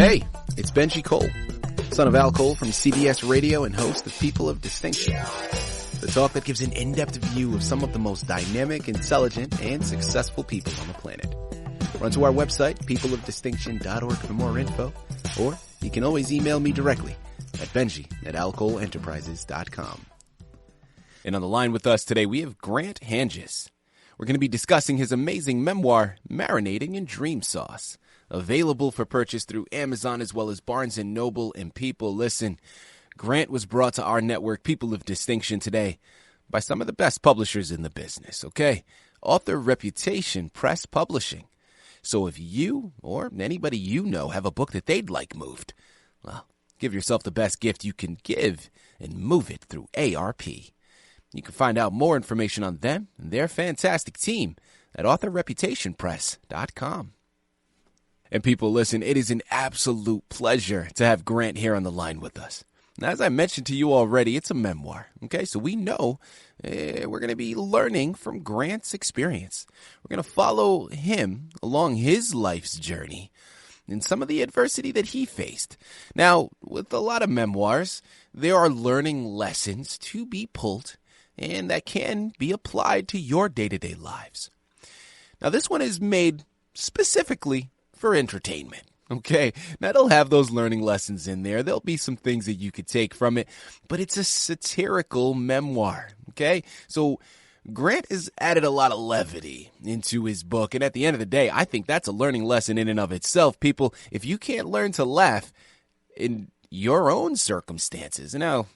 Hey, it's Benji Cole, son of Al Cole from CBS Radio and host of People of Distinction, the talk that gives an in-depth view of some of the most dynamic, intelligent, and successful people on the planet. Run to our website, peopleofdistinction.org for more info, or you can always email me directly at benji@alcoleenterprises.com. And on the line with us today, we have Grant Handgis. We're going to be discussing his amazing memoir, Marinating in Dream Sauce, available for purchase through Amazon as well as Barnes & Noble. And people, listen, Grant was brought to our network, People of Distinction, today by some of the best publishers in the business, okay? Author Reputation Press Publishing. So if you or anybody you know have a book that they'd like moved, well, give yourself the best gift you can give and move it through ARP. You can find out more information on them and their fantastic team at authorreputationpress.com. And people, listen, it is an absolute pleasure to have Grant here on the line with us. Now, as I mentioned to you already, it's a memoir, okay? So we know we're going to be learning from Grant's experience. We're going to follow him along his life's journey and some of the adversity that he faced. Now, with a lot of memoirs, there are learning lessons to be pulled and that can be applied to your day-to-day lives. Now, this one is made specifically for entertainment, okay? Now, it'll have those learning lessons in there. There'll be some things that you could take from it, but it's a satirical memoir, okay? So Grant has added a lot of levity into his book, and at the end of the day, I think that's a learning lesson in and of itself. People, if you can't learn to laugh in your own circumstances, and now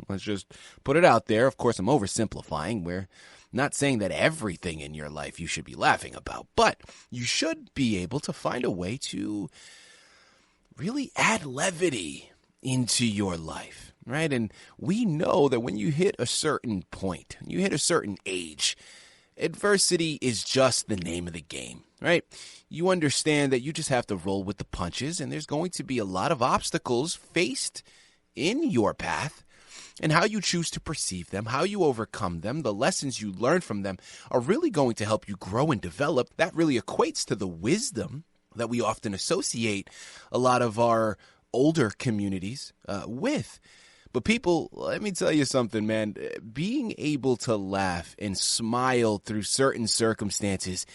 let's just put it out there. Of course, I'm oversimplifying. We're not saying that everything in your life you should be laughing about, but you should be able to find a way to really add levity into your life, right? And we know that when you hit a certain point, you hit a certain age, adversity is just the name of the game, right? You understand that you just have to roll with the punches, and there's going to be a lot of obstacles faced in your path, and how you choose to perceive them, how you overcome them, the lessons you learn from them are really going to help you grow and develop. That really equates to the wisdom that we often associate a lot of our older communities with. But people, let me tell you something, man. Being able to laugh and smile through certain circumstances,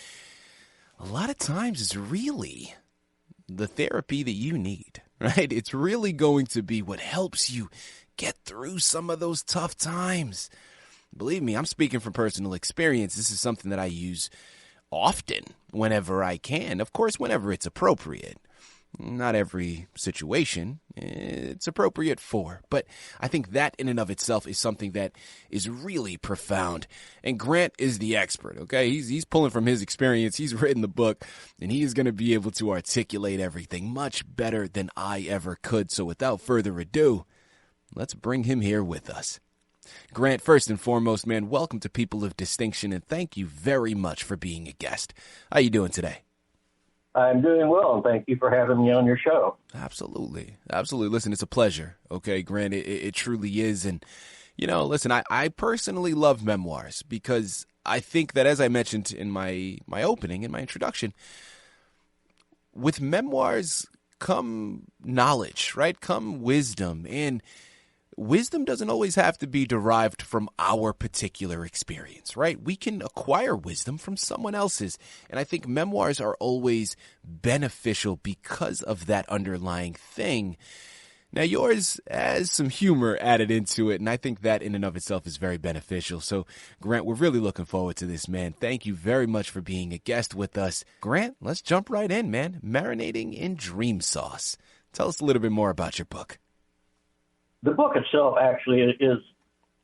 a lot of times is really the therapy that you need, right? It's really going to be what helps you get through some of those tough times. Believe me, I'm speaking from personal experience. This is something that I use often whenever I can. Of course, whenever it's appropriate. Not every situation it's appropriate for, but I think that in and of itself is something that is really profound. And Grant is the expert, okay? He's pulling from his experience. He's written the book, and he is going to be able to articulate everything much better than I ever could. So without further ado, let's bring him here with us. Grant, first and foremost, man, welcome to People of Distinction, and thank you very much for being a guest. How you doing today? I'm doing well, and thank you for having me on your show. Absolutely. Absolutely. Listen, it's a pleasure. Okay, Grant, it truly is. And, you know, listen, I personally love memoirs because I think that, as I mentioned in my opening, in my introduction, with memoirs come knowledge, right? Come wisdom. And wisdom doesn't always have to be derived from our particular experience, right? We can acquire wisdom from someone else's. And I think memoirs are always beneficial because of that underlying thing. Now, yours has some humor added into it, and I think that in and of itself is very beneficial. So, Grant, we're really looking forward to this, man. Thank you very much for being a guest with us. Grant, let's jump right in, man. Marinating in Dream Sauce. Tell us a little bit more about your book. The book itself actually is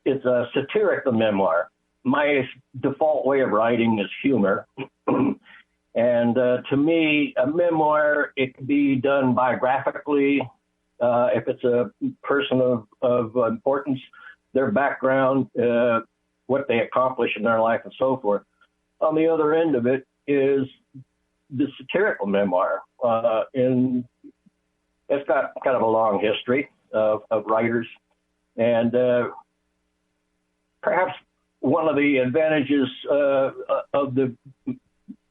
a satirical memoir. My default way of writing is humor. And to me, a memoir, it can be done biographically. If it's a person of importance, their background, what they accomplish in their life and so forth. On the other end of it is the satirical memoir. And it's got kind of a long history of writers. And perhaps one of the advantages of the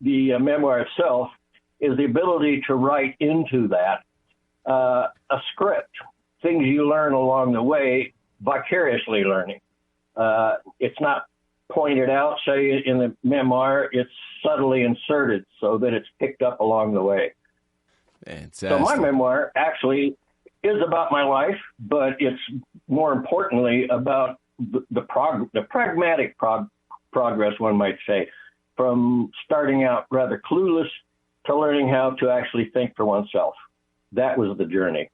memoir itself is the ability to write into that a script, things you learn along the way, vicariously learning. It's not pointed out, say, in the memoir. It's subtly inserted so that it's picked up along the way. Fantastic. So my memoir actually is about my life, but it's more importantly about the pragmatic progress, one might say, from starting out rather clueless to learning how to actually think for oneself. That was the journey.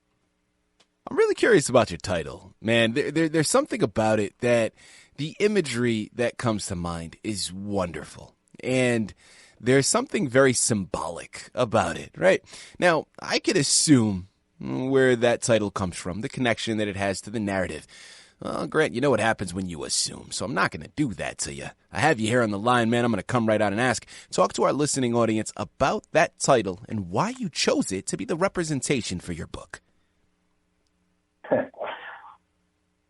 I'm really curious about your title, man. There's something about it that the imagery that comes to mind is wonderful. And there's something very symbolic about it, right? Now, I could assume where that title comes from, the connection that it has to the narrative. Well, Grant, you know what happens when you assume, so I'm not going to do that to you. I have you here on the line, man. I'm going to come right out and ask. Talk to our listening audience about that title and why you chose it to be the representation for your book.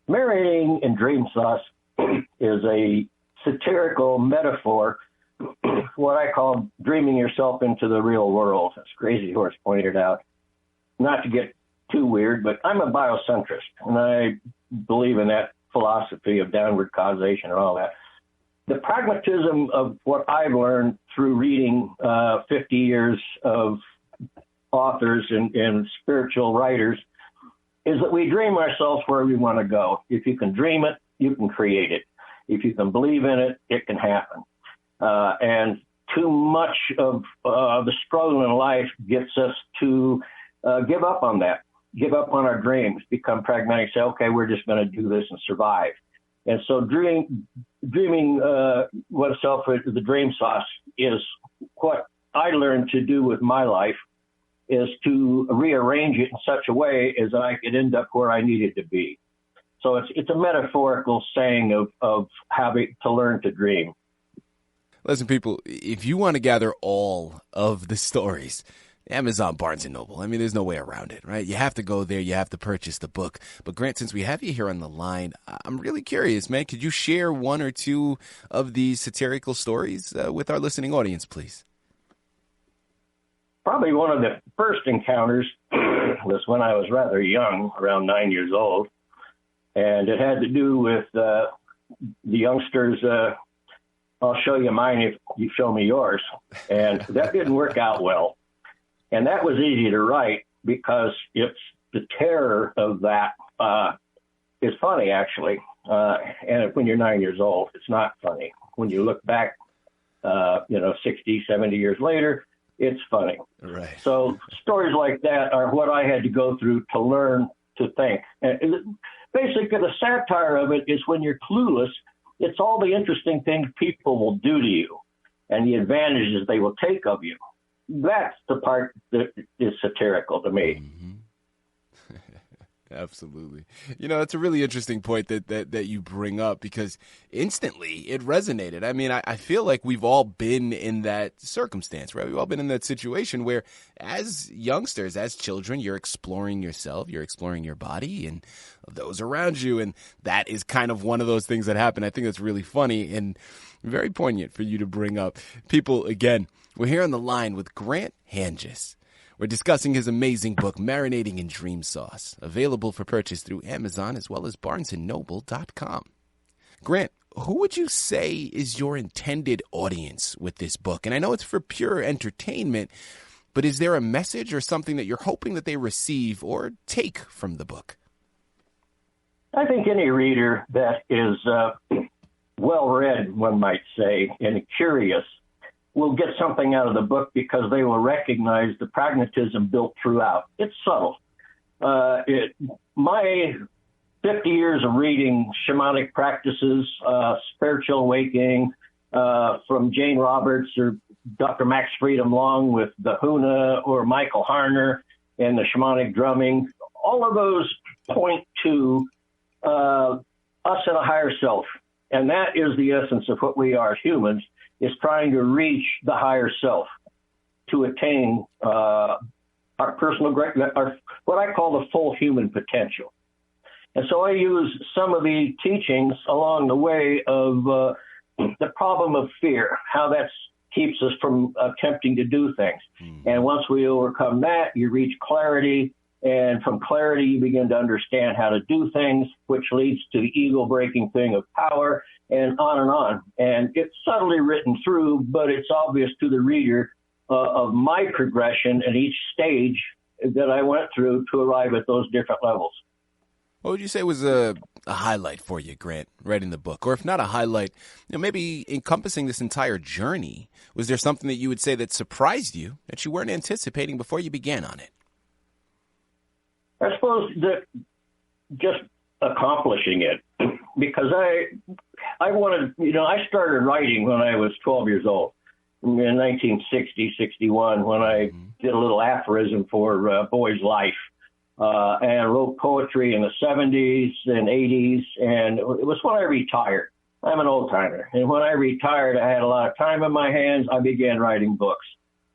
Marinating in Dream Sauce is a satirical metaphor, what I call dreaming yourself into the real world, as Crazy Horse pointed out. Not to get too weird, but I'm a biocentrist, and I believe in that philosophy of downward causation and all that. The pragmatism of what I've learned through reading 50 years of authors and spiritual writers is that we dream ourselves where we want to go. If you can dream it, you can create it. If you can believe in it, it can happen. And too much of the struggle in life gets us to give up on that, give up on our dreams, become pragmatic, say, okay, we're just going to do this and survive. And so dreaming oneself with the dream sauce is what I learned to do with my life, is to rearrange it in such a way as I could end up where I needed to be. So it's a metaphorical saying of having to learn to dream. Listen, people, if you want to gather all of the stories, Amazon, Barnes & Noble, I mean, there's no way around it, right? You have to go there. You have to purchase the book. But Grant, since we have you here on the line, I'm really curious, man. Could you share one or two of these satirical stories with our listening audience, please? Probably one of the first encounters was when I was rather young, around 9 years old. And it had to do with the youngsters, I'll show you mine if you show me yours. And that didn't work out well. And that was easy to write because it's the terror of that is funny, actually. And when you're 9 years old, it's not funny. When you look back, 60, 70 years later, it's funny. Right. So stories like that are what I had to go through to learn to think. And basically, the satire of it is when you're clueless, it's all the interesting things people will do to you and the advantages they will take of you. That's the part that is satirical to me. Mm-hmm. Absolutely. It's a really interesting point that you bring up because instantly it resonated. I mean, I feel like we've all been in that circumstance, right? We've all been in that situation where as youngsters, as children, you're exploring yourself, you're exploring your body and those around you. And that is kind of one of those things that happen. I think that's really funny and very poignant for you to bring up. People, again, we're here on the line with Grant Handgis. We're discussing his amazing book, Marinating in Dream Sauce, available for purchase through Amazon as well as BarnesandNoble.com. Grant, who would you say is your intended audience with this book? And I know it's for pure entertainment, but is there a message or something that you're hoping that they receive or take from the book? I think any reader that is well-read, one might say, and curious will get something out of the book because they will recognize the pragmatism built throughout. It's subtle. My 50 years of reading shamanic practices, spiritual awakening, from Jane Roberts or Dr. Max Freedom Long with the Huna or Michael Harner and the shamanic drumming, all of those point to us and a higher self. And that is the essence of what we are, humans, is trying to reach the higher self to attain our personal, what I call the full human potential. And so I use some of the teachings along the way of the problem of fear, how that keeps us from attempting to do things. And once we overcome that, you reach clarity And from clarity, you begin to understand how to do things, which leads to the ego-breaking thing of power, and on and on. And it's subtly written through, but it's obvious to the reader of my progression at each stage that I went through to arrive at those different levels. What would you say was a highlight for you, Grant, writing the book? Or if not a highlight, maybe encompassing this entire journey, was there something that you would say that surprised you that you weren't anticipating before you began on it? I suppose that just accomplishing it, because I wanted, I started writing when I was 12 years old in 1960, 61, when I did a little aphorism for Boy's Life. And wrote poetry in the 70s and 80s, and it was when I retired. I'm an old timer, and when I retired, I had a lot of time in my hands. I began writing books,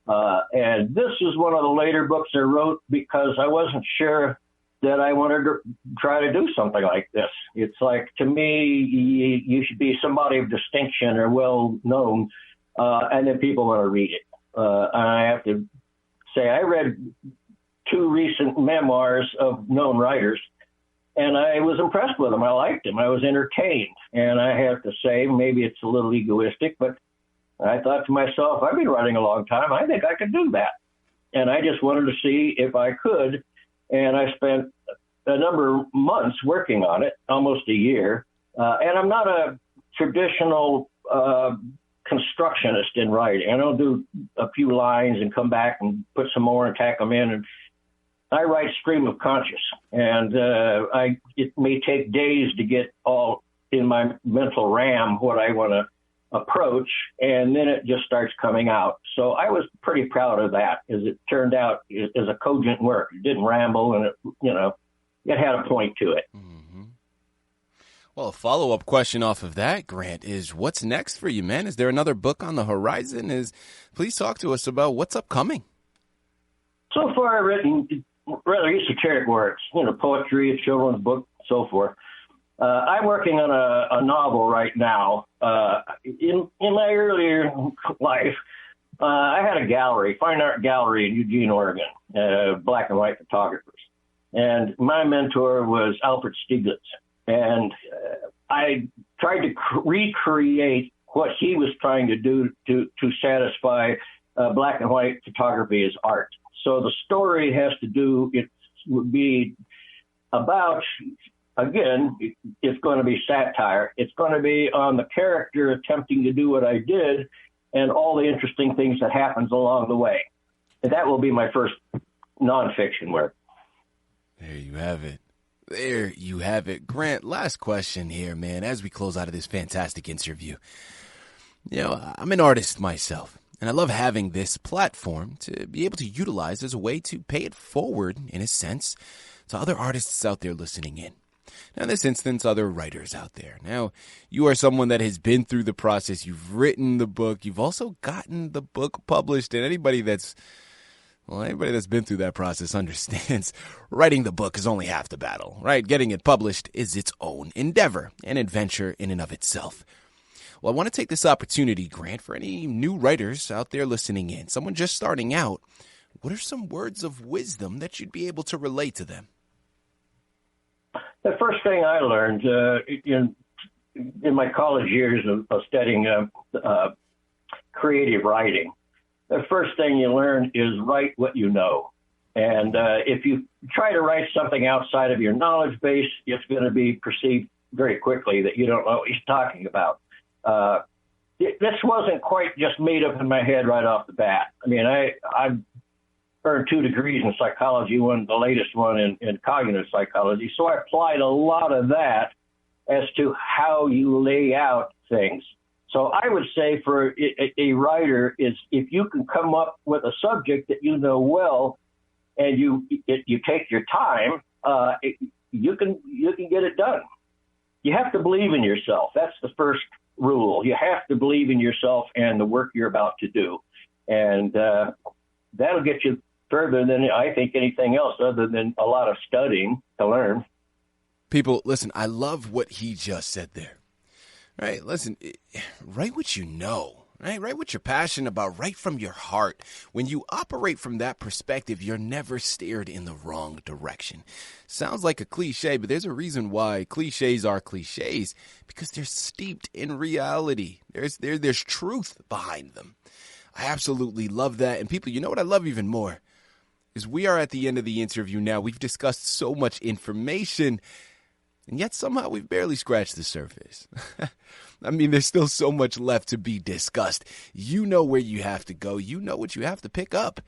and this is one of the later books I wrote because I wasn't sure that I wanted to try to do something like this. It's like, to me, you should be somebody of distinction or well known, and then people want to read it. And I have to say, I read 2 recent memoirs of known writers, and I was impressed with them. I liked them. I was entertained. And I have to say, maybe it's a little egoistic, but I thought to myself, I've been writing a long time. I think I could do that. And I just wanted to see if I could. And I spent a number of months working on it, almost a year. And I'm not a traditional constructionist in writing. I don't do a few lines and come back and put some more and tack them in. And I write stream of conscious, and it may take days to get all in my mental RAM what I want to approach, and then it just starts coming out. So I was pretty proud of that, as it turned out as a cogent work. It didn't ramble, and it had a point to it. Mm-hmm. Well, a follow-up question off of that, Grant, is what's next for you, man? Is there another book on the horizon? Please talk to us about what's upcoming. So far, I've written rather esoteric works, poetry, a children's book, so forth. I'm working on a novel right now. In my earlier life, I had a gallery, fine art gallery in Eugene, Oregon, black and white photographers. And my mentor was Alfred Stieglitz. And I tried to recreate what he was trying to do to satisfy black and white photography as art. So the story has to do, it would be about, again, it's going to be satire. It's going to be on the character attempting to do what I did and all the interesting things that happens along the way. And that will be my first nonfiction work. There you have it. There you have it. Grant, last question here, man, as we close out of this fantastic interview. I'm an artist myself. And I love having this platform to be able to utilize as a way to pay it forward, in a sense, to other artists out there listening in. Now, in this instance, other writers out there. Now, you are someone that has been through the process. You've written the book. You've also gotten the book published. And anybody that's been through that process understands writing the book is only half the battle, right? Getting it published is its own endeavor, an adventure in and of itself. Well, I want to take this opportunity, Grant, for any new writers out there listening in, someone just starting out, what are some words of wisdom that you'd be able to relate to them? The first thing I learned in my college years of studying creative writing, the first thing you learn is write what you know. And if you try to write something outside of your knowledge base, it's going to be perceived very quickly that you don't know what he's talking about. This wasn't quite just made up in my head right off the bat. I mean, I've earned 2 degrees in psychology, the latest one in cognitive psychology. So I applied a lot of that as to how you lay out things. So I would say for a writer is if you can come up with a subject that you know well and you take your time, you can get it done. You have to believe in yourself. That's the first rule. You have to believe in yourself and the work you're about to do. And that'll get you further than I think anything else other than a lot of studying to learn. People, listen, I love what he just said there. Right? Listen, write what you know. right? Write what you're passionate about, right from your heart. When you operate from that perspective, you're never steered in the wrong direction. Sounds like a cliche, but there's a reason why cliches are cliches, because they're steeped in reality. There's truth behind them. I absolutely love that. And people, you know what I love even more? Is we are at the end of the interview now. We've discussed so much information, and yet somehow we've barely scratched the surface. I mean, there's still so much left to be discussed. You know where you have to go. You know what you have to pick up.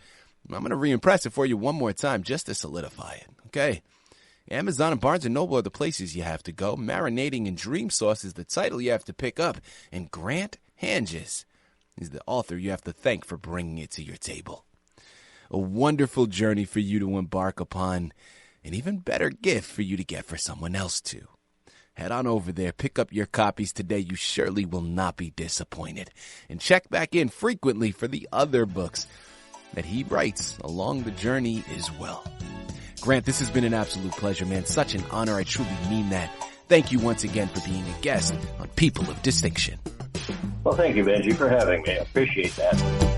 I'm going to re-impress it for you one more time just to solidify it, okay? Amazon and Barnes & Noble are the places you have to go. Marinating and Dream Sauce is the title you have to pick up. And Grant Handgis is the author you have to thank for bringing it to your table. A wonderful journey for you to embark upon. An even better gift for you to get for someone else too. Head on over there, pick up your copies today. You surely will not be disappointed. And check back in frequently for the other books that he writes along the journey as well. Grant, this has been an absolute pleasure, man. Such an honor. I truly mean that. Thank you once again for being a guest on People of Distinction. Well, thank you, Benji, for having me. I appreciate that.